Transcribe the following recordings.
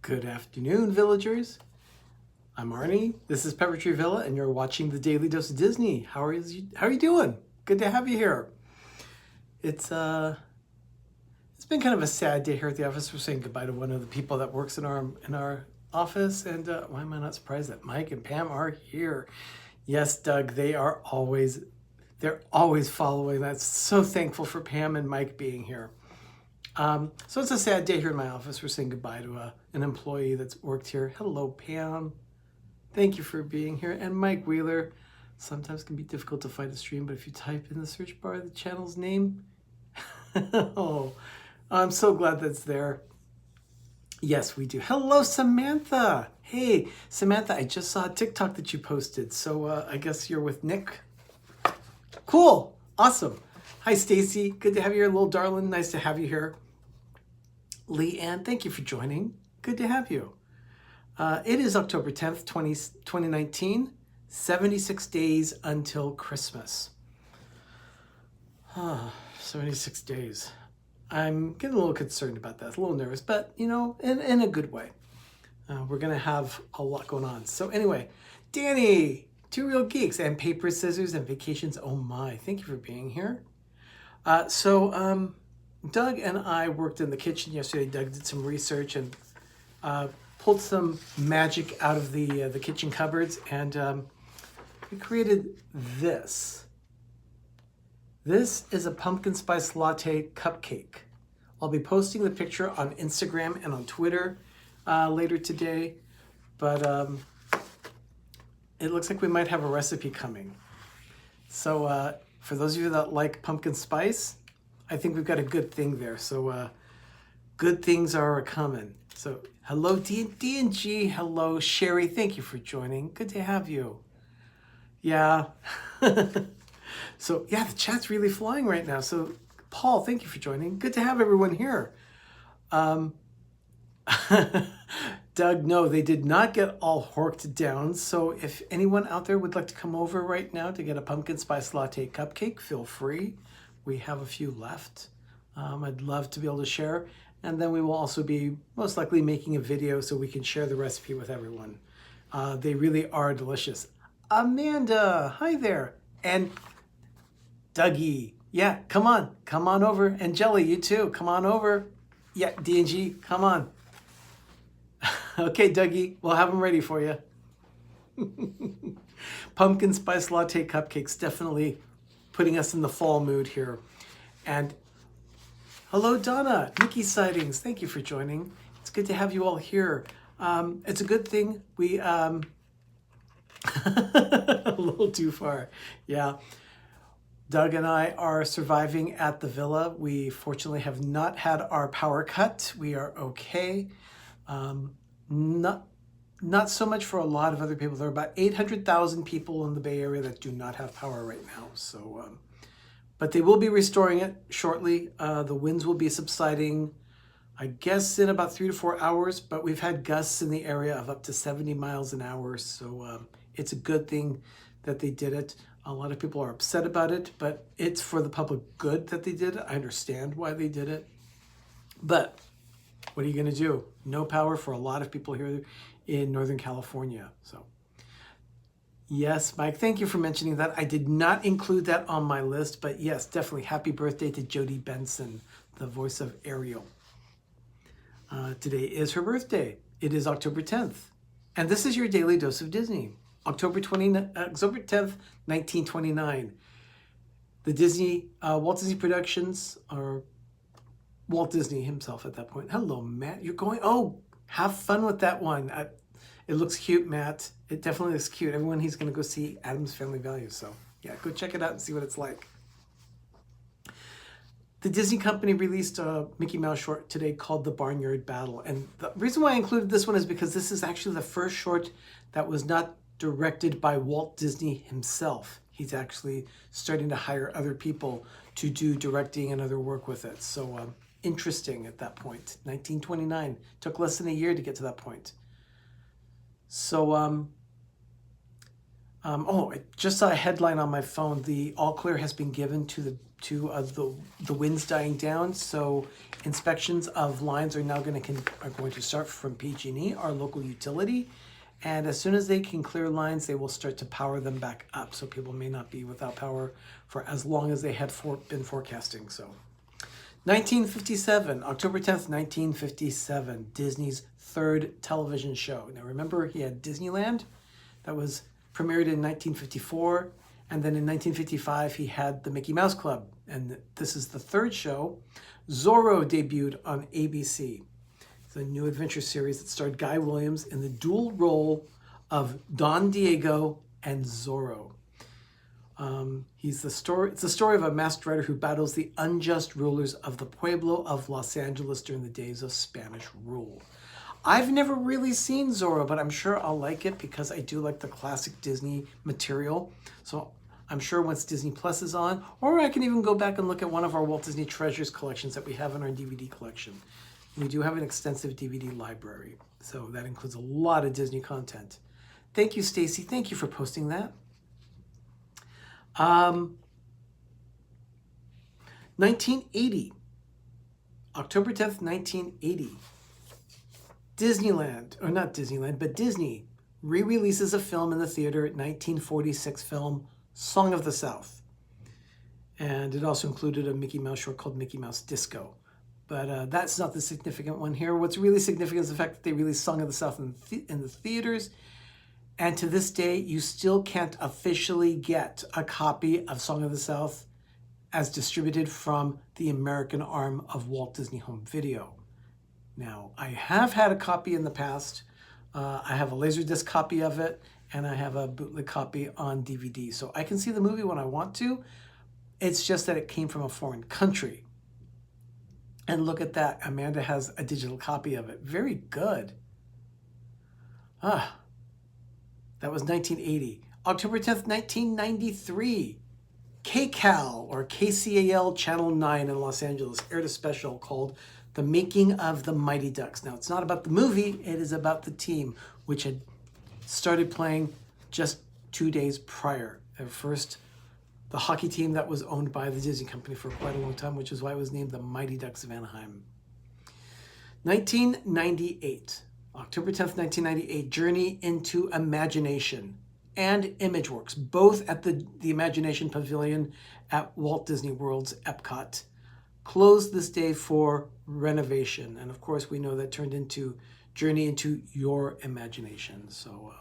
Good afternoon, villagers. I'm Arnie. This is Pepper Tree Villa, and you're watching the Daily Dose of Disney. How are you doing? Good to have you here. It's been kind of a sad day here at the office. We're saying goodbye to one of the people that works in our office, and why am I not surprised that Mike and Pam are here? Yes, Doug, they're always following. That's so thankful for Pam and Mike being here. So it's a sad day here in my office. We're saying goodbye to an employee that's worked here. Hello, Pam. Thank you for being here. And Mike Wheeler. Sometimes it can be difficult to find a stream, but if you type in the search bar the channel's name, oh, I'm so glad that's there. Yes, we do. Hello, Samantha. Hey, Samantha, I just saw a TikTok that you posted. So I guess you're with Nick. Cool. Awesome. Hi, Stacy. Good to have you here, little darling. Nice to have you here. Leanne, thank you for joining. Good to have you. It is October 10th, 2019, 76 days until Christmas. 76 days. I'm getting a little concerned about that, a little nervous, but, you know, in a good way. We're going to have a lot going on. So anyway, Danny, Two Real Geeks, and Paper, Scissors, and Vacations. Oh my, thank you for being here. Doug and I worked in the kitchen yesterday. Doug did some research and pulled some magic out of the kitchen cupboards, and we created this. This is a pumpkin spice latte cupcake. I'll be posting the picture on Instagram and on Twitter later today, but it looks like we might have a recipe coming. So for those of you that like pumpkin spice, I think we've got a good thing there. So good things are coming. So hello, D&G. Hello, Sherry. Thank you for joining. Good to have you. Yeah. So yeah, the chat's really flying right now. So Paul, thank you for joining. Good to have everyone here. Doug, no, they did not get all horked down. So if anyone out there would like to come over right now to get a pumpkin spice latte cupcake, feel free. We have a few left. I'd love to be able to share. And then we will also be most likely making a video so we can share the recipe with everyone. They really are delicious. Amanda, hi there. And Dougie, yeah, come on over. And Jelly, you too, come on over. Yeah, D&G, come on. Okay, Dougie, we'll have them ready for you. Pumpkin spice latte cupcakes, definitely putting us in the fall mood here. And hello, Donna, Nikki Sightings, thank you for joining. It's good to have you all here. It's a good thing we, a little too far, yeah. Doug and I are surviving at the villa. We fortunately have not had our power cut. We are okay. Not so much for a lot of other people. There are about 800,000 people in the Bay Area that do not have power right now. So, but they will be restoring it shortly. The winds will be subsiding, I guess, in about 3 to 4 hours. But we've had gusts in the area of up to 70 miles an hour. So it's a good thing that they did it. A lot of people are upset about it, but it's for the public good that they did it. I understand why they did it. But what are you going to do? No power for a lot of people here in Northern California. So yes, Mike, thank you for mentioning that. I did not include that on my list, but yes, definitely happy birthday to Jodie Benson, the voice of Ariel. Today is her birthday. It is October 10th. And this is your Daily Dose of Disney. October 10th, 1929. The Disney, Walt Disney Productions, or Walt Disney himself at that point. Hello, Matt. You're going, oh, have fun with that one. It looks cute, Matt. It definitely looks cute. Everyone, he's going to go see Addams Family Values. So yeah, go check it out and see what it's like. The Disney Company released a Mickey Mouse short today called The Barnyard Battle. And the reason why I included this one is because this is actually the first short that was not directed by Walt Disney himself. He's actually starting to hire other people to do directing and other work with it. So interesting at that point. 1929. Took less than a year to get to that point. So I just saw a headline on my phone. The all clear has been given to the winds dying down. So inspections of lines are now going to start from PG&E, our local utility. And as soon as they can clear lines, they will start to power them back up. So people may not be without power for as long as they had been forecasting. So 1957, October 10th, 1957, Disney's third television show. Now remember, he had Disneyland. That was premiered in 1954, and then in 1955 he had the Mickey Mouse Club, and this is the third show. Zorro debuted on ABC. It's a new adventure series that starred Guy Williams in the dual role of Don Diego and Zorro. It's the story of a masked rider who battles the unjust rulers of the Pueblo of Los Angeles during the days of Spanish rule. I've never really seen Zorro, but I'm sure I'll like it because I do like the classic Disney material. So I'm sure once Disney Plus is on, or I can even go back and look at one of our Walt Disney Treasures collections that we have in our DVD collection. We do have an extensive DVD library, so that includes a lot of Disney content. Thank you, Stacy. Thank you for posting that. 1980, October 10th, 1980. Disneyland, or not Disneyland, but Disney re-releases a film in the theater, 1946 film, Song of the South. And it also included a Mickey Mouse short called Mickey Mouse Disco. But that's not the significant one here. What's really significant is the fact that they released Song of the South in the theaters. And to this day, you still can't officially get a copy of Song of the South as distributed from the American arm of Walt Disney Home Video. Now, I have had a copy in the past. I have a Laserdisc copy of it, and I have a bootleg copy on DVD. So I can see the movie when I want to. It's just that it came from a foreign country. And look at that. Amanda has a digital copy of it. Very good. That was 1980. October 10th, 1993. KCAL, or KCAL Channel 9 in Los Angeles, aired a special called The Making of the Mighty Ducks. Now, it's not about the movie, it is about the team, which had started playing just 2 days prior. The hockey team that was owned by the Disney Company for quite a long time, which is why it was named the Mighty Ducks of Anaheim. 1998, October 10th, 1998, Journey into Imagination and ImageWorks, both at the Imagination Pavilion at Walt Disney World's Epcot, closed this day for renovation. And of course, we know that turned into Journey into Your Imagination. So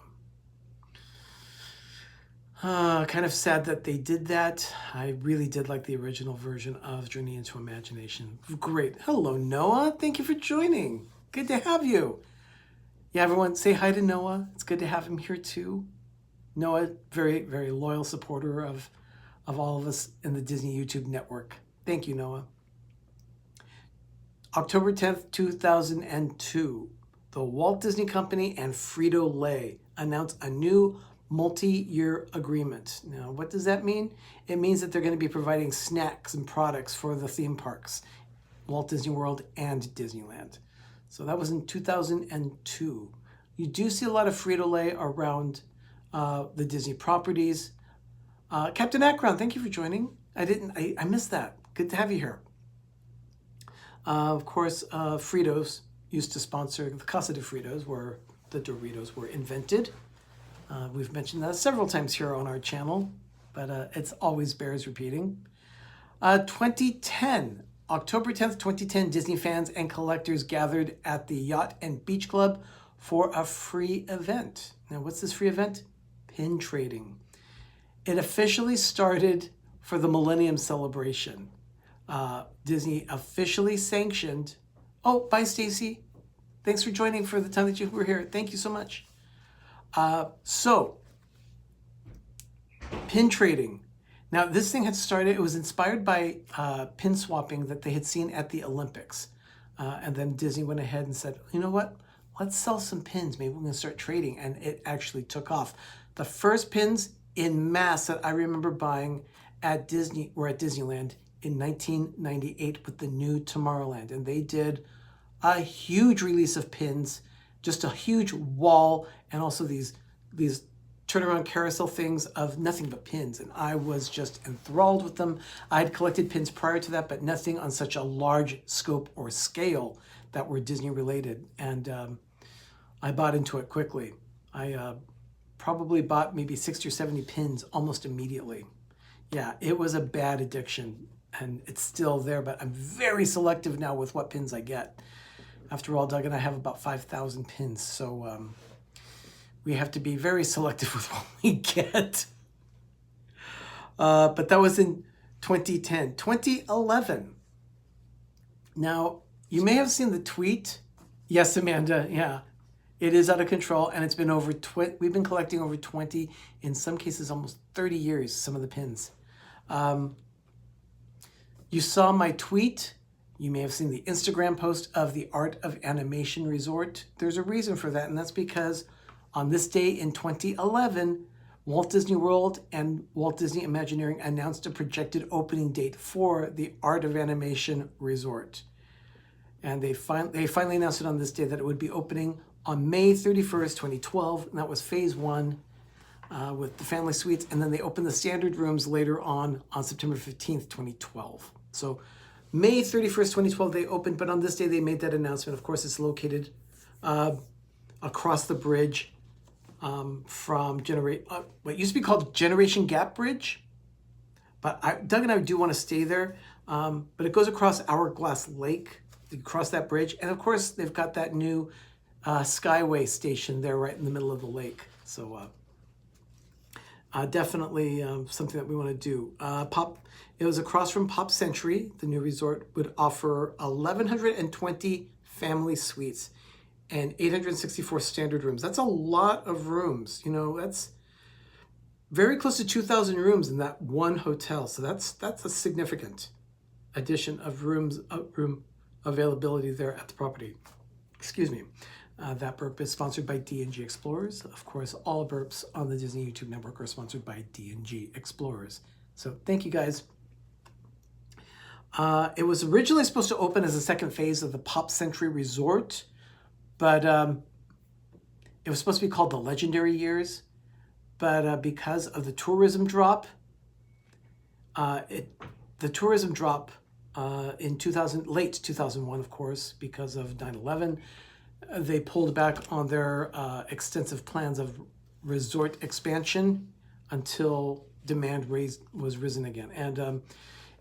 kind of sad that they did that. I really did like the original version of Journey into Imagination. Great. Hello, Noah. Thank you for joining. Good to have you. Yeah, everyone say hi to Noah. It's good to have him here too. Noah, very, very loyal supporter of all of us in the Disney YouTube network. Thank you, Noah. October 10th, 2002, the Walt Disney Company and Frito-Lay announced a new multi-year agreement. Now, what does that mean? It means that they're going to be providing snacks and products for the theme parks, Walt Disney World and Disneyland. So that was in 2002. You do see a lot of Frito-Lay around the Disney properties. Captain Akron, thank you for joining. I missed that. Good to have you here. Of course, Fritos used to sponsor the Casa de Fritos, where the Doritos were invented. We've mentioned that several times here on our channel, but it's always bears repeating. 2010, October 10th, 2010, Disney fans and collectors gathered at the Yacht and Beach Club for a free event. Now, what's this free event? Pin trading. It officially started for the Millennium Celebration. Disney officially sanctioned. Oh, bye, Stacy. Thanks for joining for the time that you were here. Thank you so much. So, pin trading. Now, this thing had started, it was inspired by pin swapping that they had seen at the Olympics. And then Disney went ahead and said, you know what? Let's sell some pins. Maybe we're going to start trading. And it actually took off. The first pins in mass that I remember buying at Disney were at Disneyland in 1998 with the new Tomorrowland. And they did a huge release of pins, just a huge wall, and also these turnaround carousel things of nothing but pins, and I was just enthralled with them. I had collected pins prior to that, but nothing on such a large scope or scale that were Disney related, and I bought into it quickly. I probably bought maybe 60 or 70 pins almost immediately. Yeah, it was a bad addiction, and it's still there, but I'm very selective now with what pins I get. After all, Doug and I have about 5,000 pins, so we have to be very selective with what we get. But that was in 2010. 2011. Now, you may have seen the tweet. Yes, Amanda, yeah. It is out of control, and it's been over, we've been collecting over 20, in some cases almost 30 years, some of the pins. You saw my tweet. You may have seen the Instagram post of the Art of Animation Resort. There's a reason for that, and that's because on this day in 2011, Walt Disney World and Walt Disney Imagineering announced a projected opening date for the Art of Animation Resort. And they finally announced it on this day that it would be opening on May 31st, 2012, and that was phase 1 with the family suites, and then they opened the standard rooms later on September 15th, 2012. So May 31st, 2012, they opened, but on this day they made that announcement. Of course, it's located across the bridge from what used to be called Generation Gap Bridge, but Doug and I do want to stay there, but it goes across Hourglass Lake. You cross that bridge, and of course they've got that new Skyway station there right in the middle of the lake. So definitely something that we want to do. It was across from Pop Century. The new resort would offer 1,120 family suites and 864 standard rooms. That's a lot of rooms. You know, that's very close to 2,000 rooms in that one hotel. So that's a significant addition of room availability there at the property. Excuse me. That burp is sponsored by D&G Explorers. Of course, all burps on the Disney YouTube network are sponsored by D&G Explorers. So thank you guys. It was originally supposed to open as a second phase of the Pop Century Resort, but it was supposed to be called the Legendary Years. But because of the tourism drop, in late 2001, of course, because of 9/11, they pulled back on their extensive plans of resort expansion until demand was risen again. And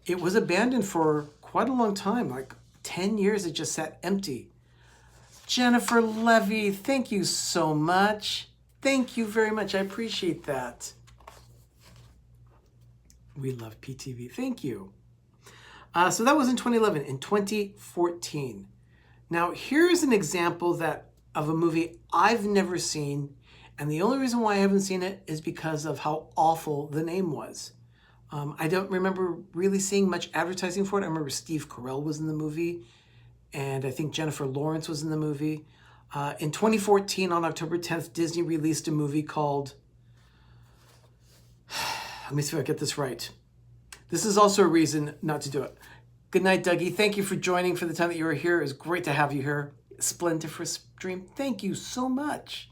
it was abandoned for quite a long time, like 10 years it just sat empty. Jennifer Levy, thank you so much. Thank you very much. I appreciate that. We love PTV. Thank you. So that was in 2011. In 2014. Now, here's an example of a movie I've never seen, and the only reason why I haven't seen it is because of how awful the name was. I don't remember really seeing much advertising for it. I remember Steve Carell was in the movie, and I think Jennifer Lawrence was in the movie. In 2014, on October 10th, Disney released a movie called, let me see if I get this right. This is also a reason not to do it. Good night, Dougie. Thank you for joining for the time that you were here. It was great to have you here. Splendiferous stream. Thank you so much.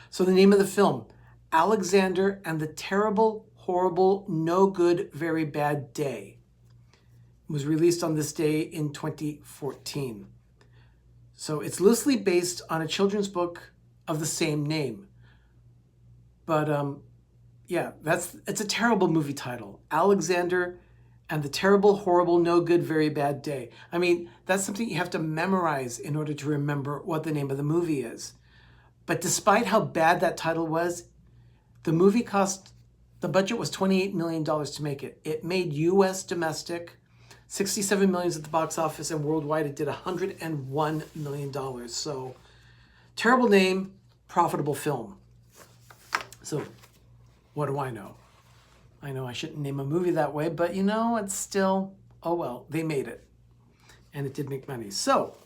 So the name of the film, Alexander and the Terrible, Horrible, No Good, Very Bad Day, was released on this day in 2014. So it's loosely based on a children's book of the same name. But yeah, it's a terrible movie title. Alexander and the Terrible, Horrible, No Good, Very Bad Day. I mean, that's something you have to memorize in order to remember what the name of the movie is. But despite how bad that title was, the budget was $28 million to make it. It made U.S. domestic $67 million at the box office, and worldwide it did $101 million. So, terrible name, profitable film. So, what do I know? I know I shouldn't name a movie that way, but you know, it's still, oh well, they made it. And it did make money. So,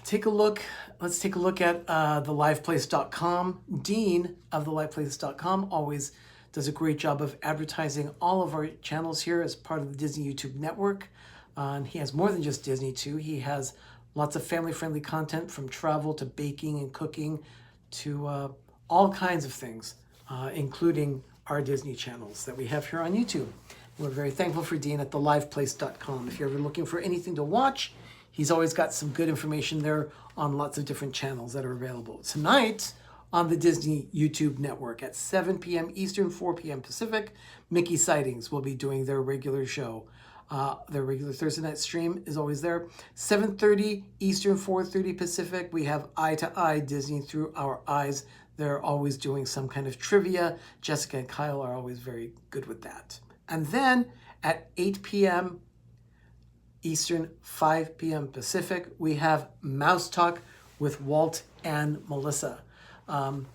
take a look. Let's take a look at theliveplace.com. Dean of theliveplace.com always does a great job of advertising all of our channels here as part of the Disney YouTube network. And he has more than just Disney too. He has lots of family-friendly content from travel to baking and cooking to all kinds of things, including our Disney channels that we have here on YouTube. We're very thankful for Dean at theliveplace.com. If you're ever looking for anything to watch, he's always got some good information there on lots of different channels that are available. Tonight, on the Disney YouTube network at 7 p.m. Eastern, 4 p.m. Pacific, Mickey Sightings will be doing their regular show. Their regular Thursday night stream is always there. 7:30 Eastern, 4:30 Pacific, we have Eye to Eye Disney Through Our Eyes. They're always doing some kind of trivia. Jessica and Kyle are always very good with that. And then at 8 p.m. Eastern, 5 p.m. Pacific, we have Mouse Talk with Walt and Melissa. I'm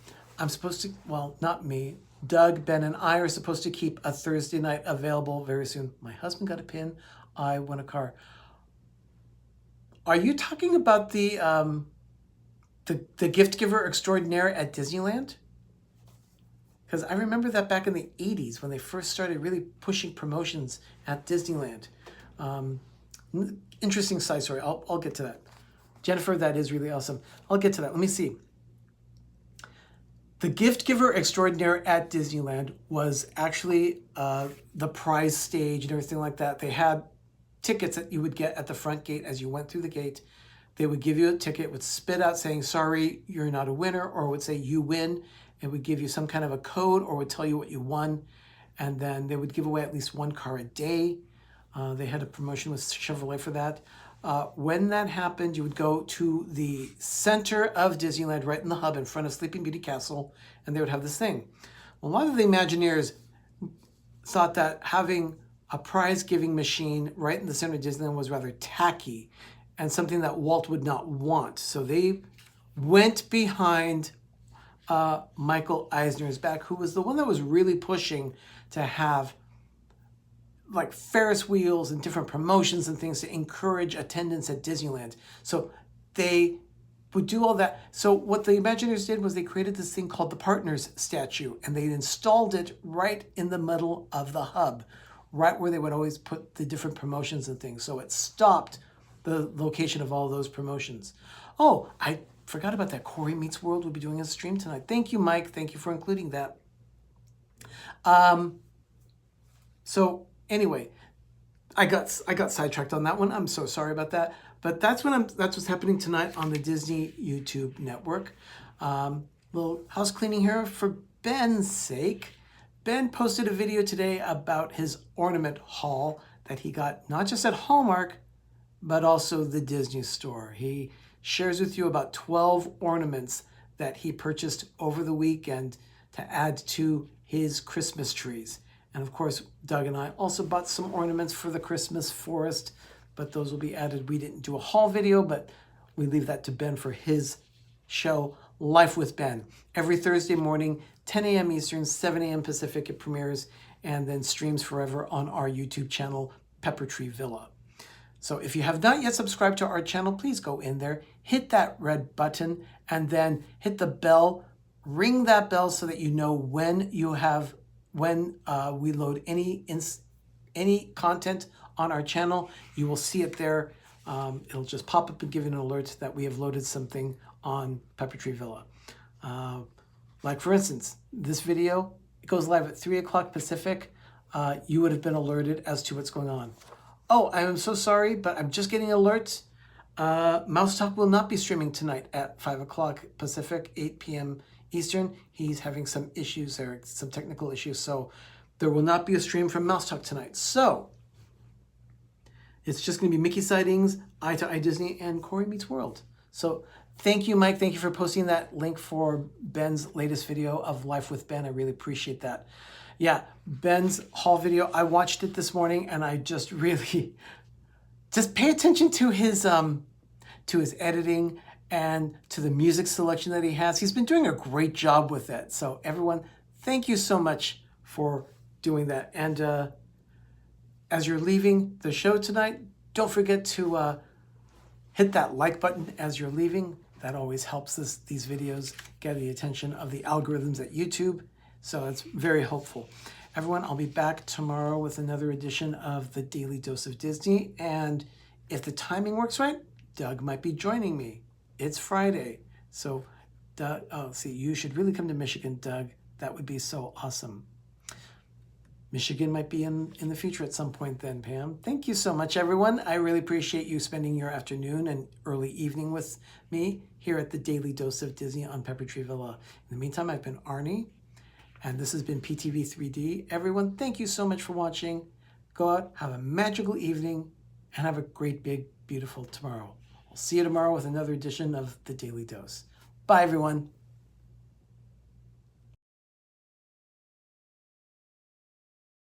supposed to, well, not me, Doug, Ben, and I are supposed to keep a Thursday night available very soon. My husband got a pin. I won a car. Are you talking about the gift giver extraordinaire at Disneyland? Because I remember that back in the 80s when they first started really pushing promotions at Disneyland. Interesting side story. I'll get to that. Jennifer, that is really awesome. I'll get to that. Let me see. The gift giver extraordinaire at Disneyland was actually the prize stage and everything like that. They had tickets that you would get at the front gate as you went through the gate. They would give you a ticket, would spit out saying, sorry, you're not a winner, or would say you win. It would give you some kind of a code or would tell you what you won. And then they would give away at least one car a day. They had a promotion with Chevrolet for that. When that happened, you would go to the center of Disneyland, right in the hub in front of Sleeping Beauty Castle, and they would have this thing. Well, a lot of the Imagineers thought that having a prize-giving machine right in the center of Disneyland was rather tacky and something that Walt would not want. So they went behind Michael Eisner's back, who was the one that was really pushing to have like Ferris wheels and different promotions and things to encourage attendance at Disneyland. So they would do all that. So what the Imagineers did was they created this thing called the Partners statue, and they installed it right in the middle of the hub, right where they would always put the different promotions and things. So it stopped the location of all those promotions. Oh, I forgot about that. Corey Meets World will be doing a stream tonight. Thank you, Mike. Thank you for including that. So anyway, I got sidetracked on that one. I'm so sorry about that. But that's what's happening tonight on the Disney YouTube network. Little house cleaning here for Ben's sake. Ben posted a video today about his ornament haul that he got not just at Hallmark, but also the Disney store. He shares with you about 12 ornaments that he purchased over the weekend to add to his Christmas trees. And of course, Doug and I also bought some ornaments for the Christmas forest, but those will be added. We didn't do a haul video, but we leave that to Ben for his show, Life with Ben. Every Thursday morning, 10 a.m. Eastern, 7 a.m. Pacific, it premieres and then streams forever on our YouTube channel, Pepper Tree Villa. So if you have not yet subscribed to our channel, please go in there, hit that red button, and then hit the bell, ring that bell so that you know when we load any content on our channel. You will see it there. It'll just pop up and give you an alert that we have loaded something on Pepper Tree Villa. Like for instance, this video, it goes live at 3 o'clock Pacific. You would have been alerted as to what's going on. Oh, I am so sorry, but I'm just getting alerts. Mouse Talk will not be streaming tonight at 5 o'clock Pacific, 8 p.m. Eastern. He's having some issues there, some technical issues. So there will not be a stream from Mouse Talk tonight. So it's just going to be Mickey Sightings, Eye to Eye Disney, and Corey Meets World. So thank you, Mike. Thank you for posting that link for Ben's latest video of Life with Ben. I really appreciate that. Yeah, Ben's haul video, I watched it this morning, and I just really just pay attention to his editing and to the music selection that he has. He's been doing a great job with it. So everyone, thank you so much for doing that. And as you're leaving the show tonight, don't forget to hit that like button as you're leaving. That always helps these videos get the attention of the algorithms at YouTube. So it's very helpful. Everyone, I'll be back tomorrow with another edition of the Daily Dose of Disney. And if the timing works right, Doug might be joining me. It's Friday. So Doug, oh, see, you should really come to Michigan, Doug. That would be so awesome. Michigan might be in the future at some point then, Pam. Thank you so much, everyone. I really appreciate you spending your afternoon and early evening with me here at the Daily Dose of Disney on Pepper Tree Villa. In the meantime, I've been Arnie, and this has been PTV3D. Everyone, thank you so much for watching. Go out, have a magical evening, and have a great, big, beautiful tomorrow. I'll see you tomorrow with another edition of the Daily Dose. Bye, everyone.